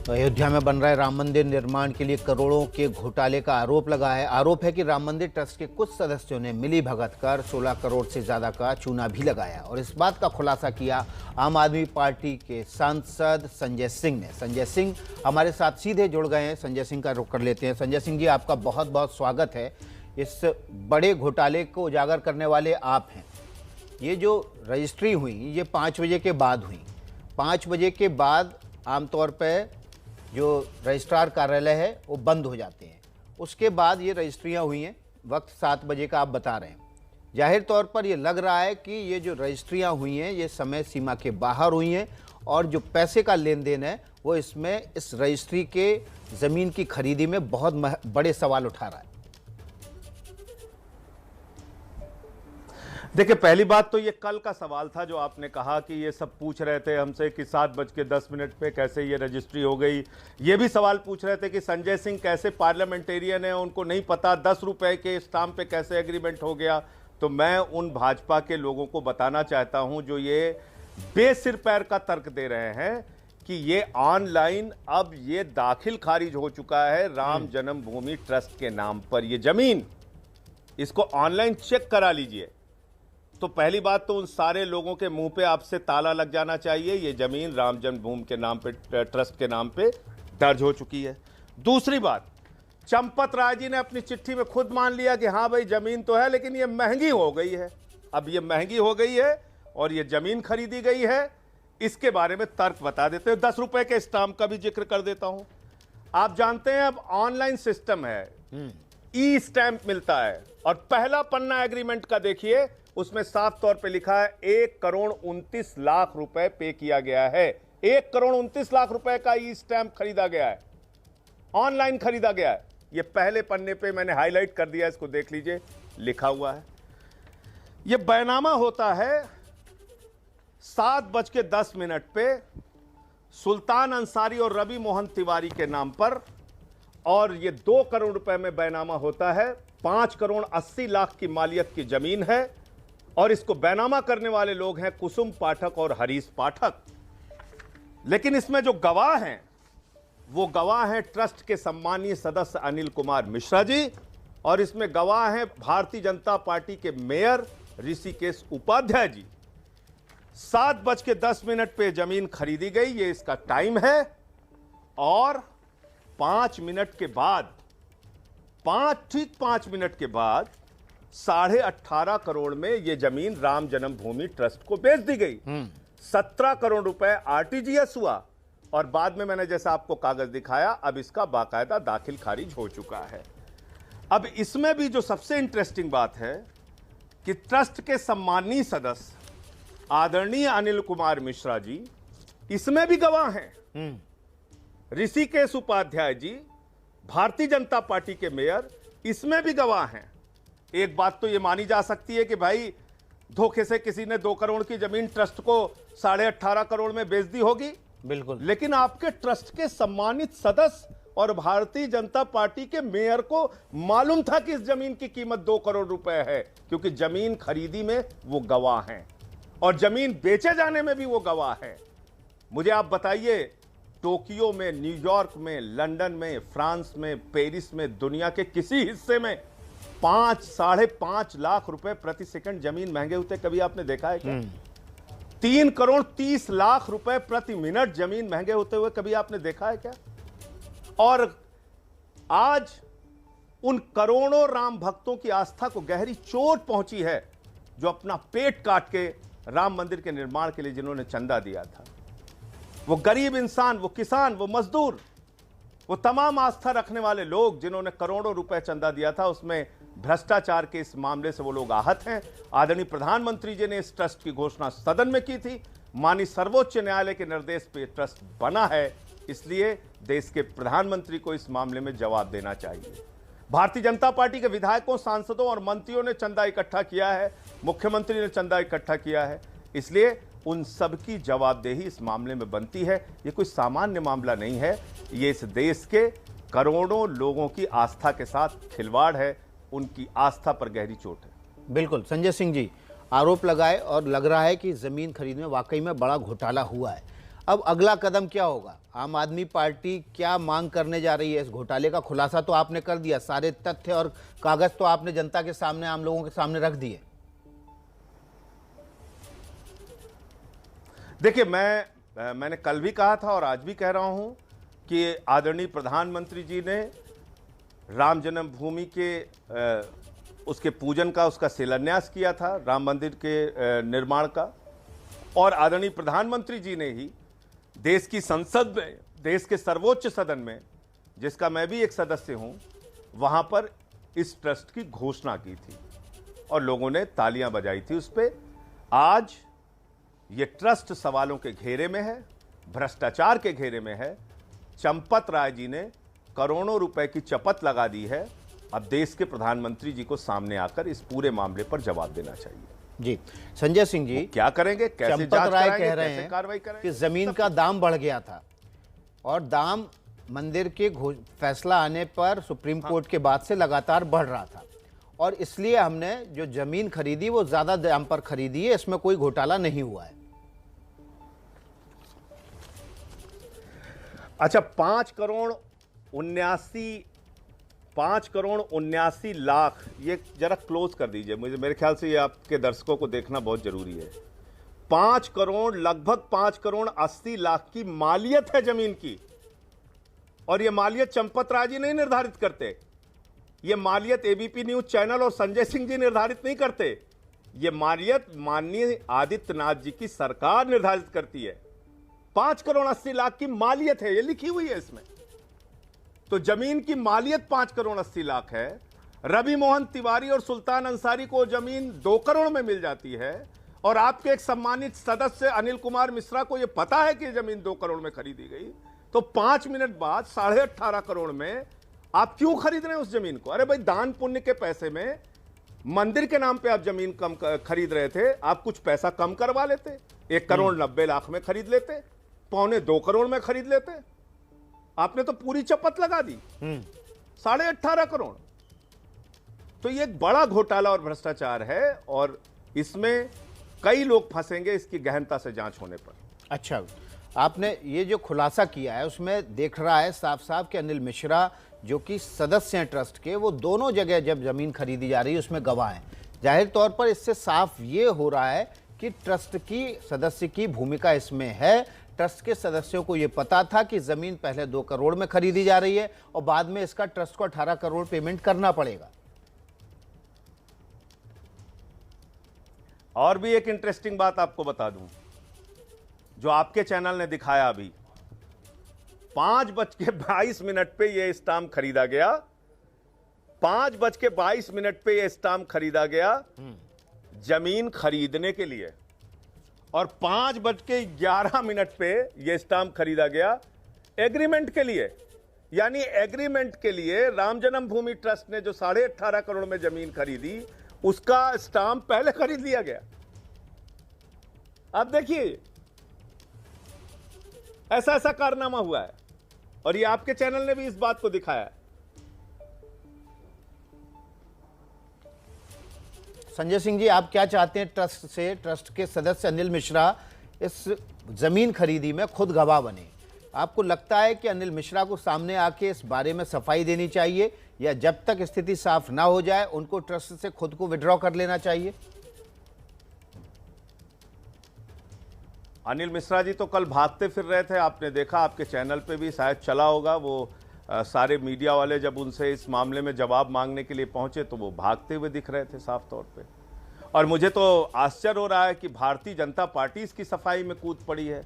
तो अयोध्या में बन रहे राम मंदिर निर्माण के लिए करोड़ों के घोटाले का आरोप लगा है। आरोप है कि राम मंदिर ट्रस्ट के कुछ सदस्यों ने मिली भगत कर 16 करोड़ से ज्यादा का चूना भी लगाया और इस बात का खुलासा किया आम आदमी पार्टी के सांसद संजय सिंह ने। संजय सिंह हमारे साथ सीधे जुड़ गए हैं। संजय सिंह का रुख कर लेते हैं। संजय सिंह जी, आपका बहुत बहुत स्वागत है। इस बड़े घोटाले को उजागर करने वाले आप हैं। ये जो रजिस्ट्री हुई ये 5 बजे के बाद हुई। 5 बजे के बाद आमतौर पर जो रजिस्ट्रार कार्यालय है वो बंद हो जाते हैं। उसके बाद ये रजिस्ट्रियाँ हुई हैं। वक्त 7 बजे का आप बता रहे हैं। जाहिर तौर पर ये लग रहा है कि ये जो रजिस्ट्रियाँ हुई हैं ये समय सीमा के बाहर हुई हैं और जो पैसे का लेन देन है वो इसमें इस रजिस्ट्री के ज़मीन की खरीदी में बहुत बड़े सवाल उठा रहा है। देखिए, पहली बात तो ये कल का सवाल था जो आपने कहा कि ये सब पूछ रहे थे हमसे कि 7:10 पे कैसे ये रजिस्ट्री हो गई। ये भी सवाल पूछ रहे थे कि संजय सिंह कैसे पार्लियामेंटेरियन है, उनको नहीं पता 10 रुपए के स्टाम्प पे कैसे एग्रीमेंट हो गया। तो मैं उन भाजपा के लोगों को बताना चाहता हूं जो ये बेसिर पैर का तर्क दे रहे हैं कि ये ऑनलाइन अब ये दाखिल खारिज हो चुका है राम जन्मभूमि ट्रस्ट के नाम पर ये जमीन, इसको ऑनलाइन चेक करा लीजिए। तो पहली बात तो उन सारे लोगों के मुंह पे आपसे ताला लग जाना चाहिए। ये जमीन राम जन्मभूमि के नाम पे, ट्रस्ट के नाम पे दर्ज हो चुकी है। दूसरी बात, चंपत राय जी ने अपनी चिट्ठी में खुद मान लिया कि हाँ भाई जमीन तो है लेकिन ये महंगी हो गई है। अब ये महंगी हो गई है और ये जमीन खरीदी गई है, इसके बारे में तर्क बता देते हैं। 10 रुपए के स्टाम्प का भी जिक्र कर देता हूं। आप जानते हैं अब ऑनलाइन सिस्टम है, ई स्टैंप मिलता है और पहला पन्ना एग्रीमेंट का देखिए, उसमें साफ तौर पे लिखा है 1 करोड़ 29 लाख रुपए पे किया गया है। 1 करोड़ 29 लाख रुपए का ई स्टैंप खरीदा गया है, ऑनलाइन खरीदा गया है। ये पहले पन्ने पे मैंने हाईलाइट कर दिया, इसको देख लीजिए, लिखा हुआ है। ये बैनामा होता है 7:10 पे सुल्तान अंसारी और रवि मोहन तिवारी के नाम पर, और ये 2 करोड़ रुपए में बैनामा होता है। 5 करोड़ 80 लाख की मालियत की जमीन है और इसको बैनामा करने वाले लोग हैं कुसुम पाठक और हरीश पाठक। लेकिन इसमें जो गवाह हैं वो गवाह हैं ट्रस्ट के सम्मानीय सदस्य अनिल कुमार मिश्रा जी, और इसमें गवाह हैं भारतीय जनता पार्टी के मेयर ऋषिकेश उपाध्याय जी। 7:10 पे जमीन खरीदी गई, ये इसका टाइम है। और 5 मिनट के बाद, ठीक 5 मिनट के बाद 18.5 करोड़ में यह जमीन राम जन्मभूमि ट्रस्ट को बेच दी गई। 17 करोड़ रुपए आरटीजीएस हुआ और बाद में मैंने जैसा आपको कागज दिखाया, अब इसका बाकायदा दाखिल खारिज हो चुका है। अब इसमें भी जो सबसे इंटरेस्टिंग बात है कि ट्रस्ट के सम्मानीय सदस्य आदरणीय अनिल कुमार मिश्रा जी इसमें भी गवाह हैं। ऋषिकेश उपाध्याय जी भारतीय जनता पार्टी के मेयर इसमें भी गवाह हैं। एक बात तो यह मानी जा सकती है कि भाई धोखे से किसी ने 2 करोड़ की जमीन ट्रस्ट को 18.5 करोड़ में बेच दी होगी, बिल्कुल। लेकिन आपके ट्रस्ट के सम्मानित सदस्य और भारतीय जनता पार्टी के मेयर को मालूम था कि इस जमीन की कीमत 2 करोड़ रुपए है, क्योंकि जमीन खरीदी में वो गवाह हैं और जमीन बेचे जाने में भी वो गवाह हैं। मुझे आप बताइए, टोक्यो में, न्यूयॉर्क में, लंदन में, फ्रांस में, पेरिस में, दुनिया के किसी हिस्से में 5-5.5 लाख रुपए प्रति सेकंड जमीन महंगे होते कभी आपने देखा है क्या? 3 करोड़ 30 लाख रुपए प्रति मिनट जमीन महंगे होते हुए कभी आपने देखा है क्या? और आज उन करोड़ों राम भक्तों की आस्था को गहरी चोट पहुंची है जो अपना पेट काट के राम मंदिर के निर्माण के लिए जिन्होंने चंदा दिया था। वो गरीब इंसान, वो किसान, वो मजदूर, वो तमाम आस्था रखने वाले लोग जिन्होंने करोड़ों रुपए चंदा दिया था, उसमें भ्रष्टाचार के इस मामले से वो लोग आहत हैं। आदरणीय प्रधानमंत्री जी ने इस ट्रस्ट की घोषणा सदन में की थी। माननीय सर्वोच्च न्यायालय के निर्देश पे ट्रस्ट बना है, इसलिए देश के प्रधानमंत्री को इस मामले में जवाब देना चाहिए। भारतीय जनता पार्टी के विधायकों, सांसदों और मंत्रियों ने चंदा इकट्ठा किया है, मुख्यमंत्री ने चंदा इकट्ठा किया है, इसलिए उन सबकी जवाबदेही इस मामले में बनती है। ये कोई सामान्य मामला नहीं है, ये इस देश के करोड़ों लोगों की आस्था के साथ खिलवाड़ है, उनकी आस्था पर गहरी चोट है। बिल्कुल। संजय सिंह जी, आरोप लगाए और लग रहा है कि ज़मीन खरीद में वाकई में बड़ा घोटाला हुआ है। अब अगला कदम क्या होगा? आम आदमी पार्टी क्या मांग करने जा रही है? इस घोटाले का खुलासा तो आपने कर दिया, सारे तथ्य और कागज तो आपने जनता के सामने, आम लोगों के सामने रख दिए। देखिए, मैंने कल भी कहा था और आज भी कह रहा हूं कि आदरणीय प्रधानमंत्री जी ने राम जन्मभूमि के उसके पूजन का, उसका शिलान्यास किया था, राम मंदिर के निर्माण का। और आदरणीय प्रधानमंत्री जी ने ही देश की संसद में, देश के सर्वोच्च सदन में, जिसका मैं भी एक सदस्य हूं, वहां पर इस ट्रस्ट की घोषणा की थी और लोगों ने तालियां बजाई थी उस पर। आज ये ट्रस्ट सवालों के घेरे में है, भ्रष्टाचार के घेरे में है। चंपत राय जी ने करोड़ों रुपए की चपत लगा दी है। अब देश के प्रधानमंत्री जी को सामने आकर इस पूरे मामले पर जवाब देना चाहिए। जी, संजय सिंह जी, क्या करेंगे, कैसे चंपत जांच राय कराएंगे, कह रहे कैसे हैं कार्रवाई करेंगे कि जमीन का दाम बढ़ गया था और दाम मंदिर के फैसला आने पर सुप्रीम कोर्ट के बाद से लगातार बढ़ रहा था और इसलिए हमने जो जमीन खरीदी वो ज्यादा दाम पर खरीदी है, इसमें कोई घोटाला नहीं हुआ है। अच्छा, 5 करोड़ 79 लाख, ये जरा क्लोज कर दीजिए मुझे, मेरे ख्याल से ये आपके दर्शकों को देखना बहुत जरूरी है। 5 करोड़, लगभग 5 करोड़ 80 लाख की मालियत है जमीन की। और ये मालियत चंपत राय जी नहीं निर्धारित करते, ये मालियत एबीपी न्यूज चैनल और संजय सिंह जी निर्धारित नहीं करते, ये मालियत माननीय आदित्यनाथ जी की सरकार निर्धारित करती है। 5 करोड़ 80 लाख की मालियत है, ये लिखी हुई है इसमें। तो जमीन की मालियत 5 करोड़ 80 लाख है। रवि मोहन तिवारी और सुल्तान अंसारी को जमीन 2 करोड़ में मिल जाती है और आपके एक सम्मानित सदस्य अनिल कुमार मिश्रा को यह पता है कि जमीन 2 करोड़ में खरीदी गई, तो 5 मिनट बाद 18.5 करोड़ में आप क्यों खरीद रहे हैं उस जमीन को? अरे भाई, दान पुण्य के पैसे में मंदिर के नाम पे आप जमीन कम खरीद रहे थे, आप कुछ पैसा कम करवा लेते, 1 करोड़ 90 लाख में खरीद लेते, 2.25 करोड़ में खरीद लेते। आपने तो पूरी चपत लगा दी, 18.5 करोड़। तो ये एक बड़ा घोटाला और भ्रष्टाचार है और इसमें कई लोग फंसेंगे इसकी गहनता से जांच होने पर। अच्छा, आपने ये जो खुलासा किया है उसमें देख रहा है साफ साफ कि अनिल मिश्रा जो कि सदस्य हैं ट्रस्ट के, वो दोनों जगह जब जमीन खरीदी जा रही है उसमें गवाह हैं। जाहिर तौर पर इससे साफ ये हो रहा है कि ट्रस्ट की सदस्य की भूमिका इसमें है। ट्रस्ट के सदस्यों को यह पता था कि जमीन पहले 2 करोड़ में खरीदी जा रही है और बाद में इसका ट्रस्ट को 18 करोड़ पेमेंट करना पड़ेगा। और भी एक इंटरेस्टिंग बात आपको बता दूं, जो आपके चैनल ने दिखाया अभी, 5:22 पे यह स्टाम्प खरीदा गया। 5:22 पे यह स्टाम्प खरीदा गया जमीन खरीदने के लिए और 5:11 पे यह स्टाम्प खरीदा गया एग्रीमेंट के लिए। यानी एग्रीमेंट के लिए राम जन्मभूमि ट्रस्ट ने जो 18.5 करोड़ में जमीन खरीदी, उसका स्टाम्प पहले खरीद लिया गया। अब देखिए, ऐसा ऐसा कारनामा हुआ है और ये आपके चैनल ने भी इस बात को दिखाया। संजय सिंह जी, आप क्या चाहते हैं ट्रस्ट से? ट्रस्ट के सदस्य अनिल मिश्रा इस जमीन खरीदी में खुद गवाह बने। आपको लगता है कि अनिल मिश्रा को सामने आके इस बारे में सफाई देनी चाहिए या जब तक स्थिति साफ ना हो जाए उनको ट्रस्ट से खुद को विड्रॉ कर लेना चाहिए? अनिल मिश्रा जी तो कल भागते फिर रहे थे, आपने देखा, आपके चैनल पे भी शायद चला होगा। वो सारे मीडिया वाले जब उनसे इस मामले में जवाब मांगने के लिए पहुंचे तो वो भागते हुए दिख रहे थे साफ तौर पे। और मुझे तो आश्चर्य हो रहा है कि भारतीय जनता पार्टी इसकी सफाई में कूद पड़ी है।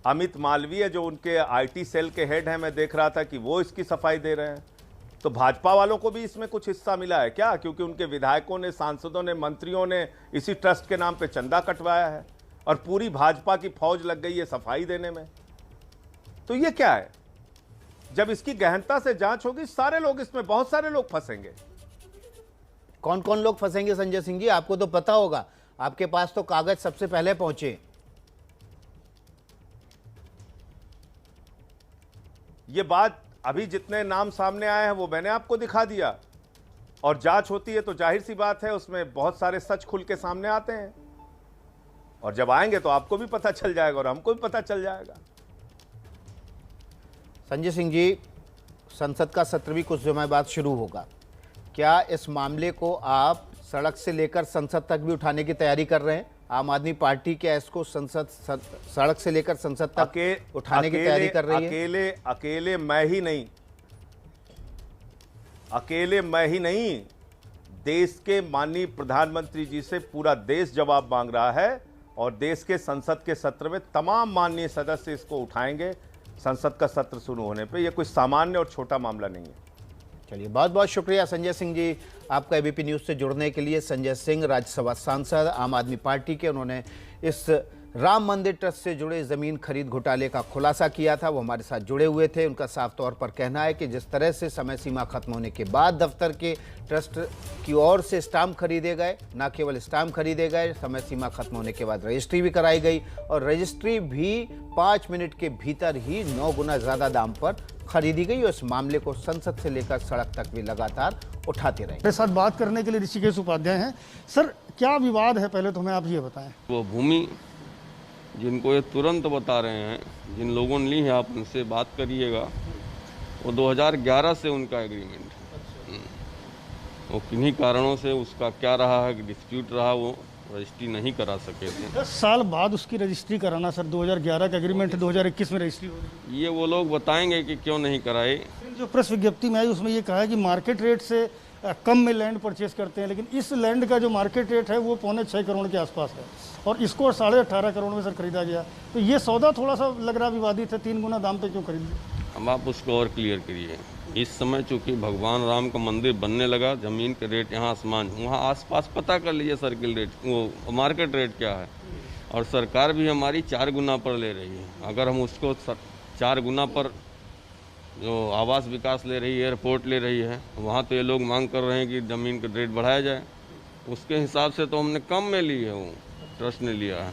अमित मालवीय जो उनके आईटी सेल के हेड हैं, मैं देख रहा था कि वो इसकी सफाई दे रहे हैं। तो भाजपा वालों को भी इसमें कुछ हिस्सा मिला है क्या? क्योंकि उनके विधायकों ने, सांसदों ने, मंत्रियों ने इसी ट्रस्ट के नाम पे चंदा कटवाया है और पूरी भाजपा की फौज लग गई है सफाई देने में। तो ये क्या है? जब इसकी गहनता से जांच होगी, सारे लोग इसमें, बहुत सारे लोग फंसेंगे। कौन कौन लोग फंसेंगे संजय सिंह जी? आपको तो पता होगा, आपके पास तो कागज सबसे पहले पहुंचे। ये बात अभी जितने नाम सामने आए हैं वो मैंने आपको दिखा दिया और जांच होती है तो जाहिर सी बात है उसमें बहुत सारे सच खुल के सामने आते हैं। और जब आएंगे तो आपको भी पता चल जाएगा और हमको भी पता चल जाएगा। संजय सिंह जी, संसद का सत्र भी कुछ समय बाद शुरू होगा। क्या इस मामले को आप सड़क से लेकर संसद तक भी उठाने की तैयारी कर रहे हैं? आम आदमी पार्टी क्या इसको सड़क से लेकर संसद तक उठाने की तैयारी कर रही है? अकेले मैं ही नहीं, देश के माननीय प्रधानमंत्री जी से पूरा देश जवाब मांग रहा है और देश के संसद के सत्र में तमाम माननीय सदस्य इसको उठाएंगे संसद का सत्र शुरू होने पे। यह कोई सामान्य और छोटा मामला नहीं है। चलिए, बहुत बहुत शुक्रिया संजय सिंह जी आपका एबीपी न्यूज़ से जुड़ने के लिए। संजय सिंह राज्यसभा सांसद आम आदमी पार्टी के, उन्होंने इस राम मंदिर ट्रस्ट से जुड़े ज़मीन खरीद घोटाले का खुलासा किया था। वो हमारे साथ जुड़े हुए थे। उनका साफ तौर पर कहना है कि जिस तरह से समय सीमा खत्म होने के बाद दफ्तर के ट्रस्ट की ओर से स्टाम्प खरीदे गए, न केवल स्टाम्प खरीदे गए, समय सीमा खत्म होने के बाद रजिस्ट्री भी कराई गई और रजिस्ट्री भी 5 मिनट के भीतर ही 9 गुना ज़्यादा दाम पर खरीदी गई और इस मामले को संसद से लेकर सड़क तक भी लगातार उठाते रहे। मेरे साथ बात करने के लिए ऋषिकेश उपाध्याय हैं। सर, क्या विवाद है, पहले तो हमें आप ये बताएं। वो भूमि जिनको ये तुरंत बता रहे हैं, जिन लोगों ने ली है, आप उनसे बात करिएगा। वो 2011 से उनका एग्रीमेंट है। वो किन्हीं कारणों से उसका क्या रहा है, डिस्प्यूट रहा, वो रजिस्ट्री नहीं करा सके थे। 10 साल बाद उसकी रजिस्ट्री कराना सर, 2011 का एग्रीमेंट है, 2021 में रजिस्ट्री हो रही है। ये वो लोग बताएंगे कि क्यों नहीं कराए। जो प्रेस विज्ञप्ति में आई उसमें ये कहा है कि मार्केट रेट से कम में लैंड परचेस करते हैं, लेकिन इस लैंड का जो मार्केट रेट है वो 6.25 करोड़ के आसपास है और इसको 18.5 करोड़ में सर खरीदा गया। तो ये सौदा थोड़ा सा लग रहा विवादित है। 3 गुना दाम पे क्यों खरीद लिया? अब आप उसको और क्लियर करिए। इस समय चूंकि भगवान राम का मंदिर बनने लगा, ज़मीन के रेट यहाँ आसमान, वहाँ आसपास पता कर लीजिए सर्किल रेट, वो मार्केट रेट क्या है। और सरकार भी हमारी 4 गुना पर ले रही है। अगर हम उसको 4 गुना पर जो आवास विकास ले रही है, एयरपोर्ट ले रही है, वहाँ तो ये लोग मांग कर रहे हैं कि ज़मीन का रेट बढ़ाया जाए। उसके हिसाब से तो हमने कम में ली है, वो ट्रस्ट ने लिया है।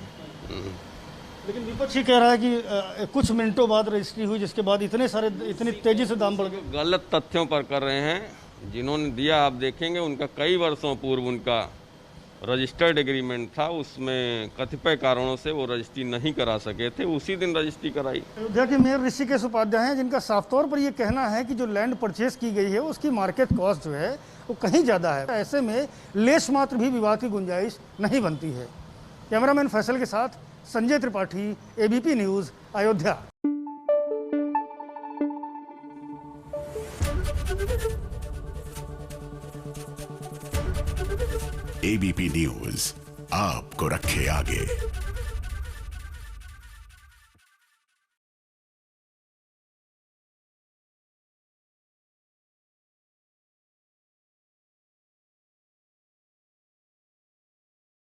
लेकिन विपक्ष ही कह रहा है कि कुछ मिनटों बाद रजिस्ट्री हुई, जिसके बाद इतनी तेजी से दाम बढ़ गए। गलत तथ्यों पर कर रहे हैं। जिन्होंने दिया आप देखेंगे, उनका कई वर्षों पूर्व उनका रजिस्टर्ड एग्रीमेंट था, उसमें कतिपय कारणों से वो रजिस्ट्री नहीं करा सके थे, उसी दिन रजिस्ट्री कराई। अयोध्या के मेयर ऋषिकेश उपाध्याय हैं, जिनका साफ तौर पर ये कहना है कि जो लैंड परचेस की गई है उसकी मार्केट कॉस्ट जो है वो कहीं ज़्यादा है। ऐसे में लेश मात्र भी विवाद की गुंजाइश नहीं बनती है। कैमरामैन फैसल के साथ Sanjay Tripathi, ABP news, Ayodhya. ABP news आपको रखे आगे।